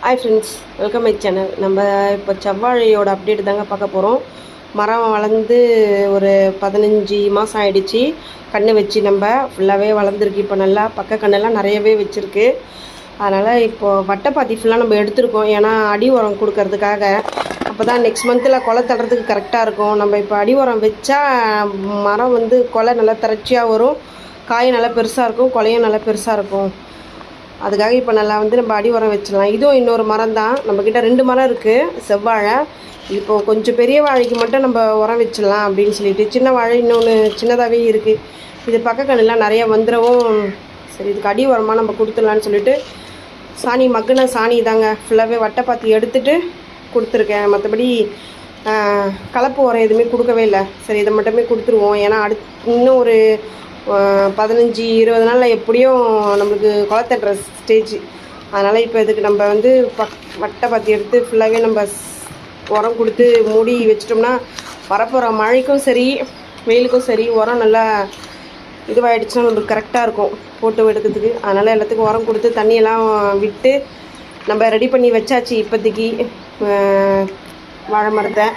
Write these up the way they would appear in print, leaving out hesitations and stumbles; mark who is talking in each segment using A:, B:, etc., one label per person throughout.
A: Hi friends, welcome my channel. நம்ம இப்போ செவ்வாழையோட update தாங்க பார்க்க போகிறோம். மரம் வளர்ந்து ஒரு 15 மாதம் ஆகிடுச்சி. கன்று வச்சு நம்ம ஃபுல்லாகவே வளர்ந்துருக்கு. இப்போ நல்லா பக்க கண்ணெல்லாம் நிறையவே வச்சுருக்கு. அதனால் இப்போது வட்டைப்பாத்தி ஃபுல்லாக நம்ம எடுத்துருக்கோம். ஏன்னா அடி உரம் கொடுக்கறதுக்காக. அப்போ தான் நெக்ஸ்ட் மந்தில் கொலை தடுறதுக்கு கரெக்டாக இருக்கும். நம்ம இப்போ அடி உரம் வச்சா மரம் கொலை நல்லா திரட்சியாக வரும். காய் நல்லா பெருசாக இருக்கும், கொலையும் நல்லா பெருசாக இருக்கும். அதுக்காக இப்போ நல்லா நம்ம அடி உரம் வச்சிடலாம். இதுவும் இன்னொரு மரம் தான். நம்மக்கிட்ட 2 மரம் இருக்குது செவ்வாழை. இப்போது கொஞ்சம் பெரிய வாழைக்கு மட்டும் நம்ம உரம் வச்சிடலாம் அப்படின்னு சொல்லிட்டு, சின்ன வாழை இன்னொன்று சின்னதாகவே இருக்குது. இது பக்கக்கண்ணெலாம் நிறையா வந்துடவும் சரி இதுக்கு அடி உரமாக நம்ம கொடுத்துடலான்னு சொல்லிட்டு சாணி மக்குன சாணி தாங்க ஃபுல்லாகவே வட்டைப்பாத்தி எடுத்துகிட்டு கொடுத்துருக்கேன். மற்றபடி கலப்பு உரம் எதுவுமே கொடுக்கவே இல்லை. சரி இதை மட்டுமே கொடுத்துருவோம். ஏன்னா இன்னும் ஒரு 15-20 நாளில் எப்படியும் நம்மளுக்கு கொலை தட்டுற ஸ்டேஜ். அதனால் இப்போ இதுக்கு நம்ம வட்டைப்பாத்தி எடுத்து ஃபுல்லாகவே நம்ம உரம் கொடுத்து மூடி வச்சிட்டோம்னா வரப்போகிற மழைக்கும் சரி வெயிலுக்கும் சரி உரம் நல்லா இதுவாகிடுச்சுன்னா நம்மளுக்கு கரெக்டாக இருக்கும் போட்டு எடுக்கிறதுக்கு. அதனால் எல்லாத்துக்கும் உரம் கொடுத்து தண்ணியெல்லாம் விட்டு நம்ம ரெடி பண்ணி வச்சாச்சு இப்போதைக்கு வாழை மரத்தை.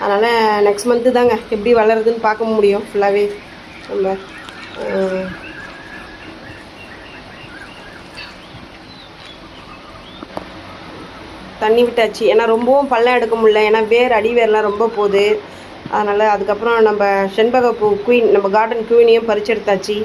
A: அதனால் நெக்ஸ்ட் மந்த்து தாங்க எப்படி வளருதுன்னு பார்க்க முடியும். ஃபுல்லாகவே நம்ம தண்ணி விட்டாச்சு. ஏன்னா ரொம்பவும் பள்ளம் எடுக்க முடியல. ஏன்னா அடி வேர்லாம் ரொம்ப போகுது. அதனால் அதுக்கப்புறம் நம்ம செண்பகப்பூ குயின் நம்ம கார்டன் குயினையும் பறிச்சு எடுத்தாச்சு.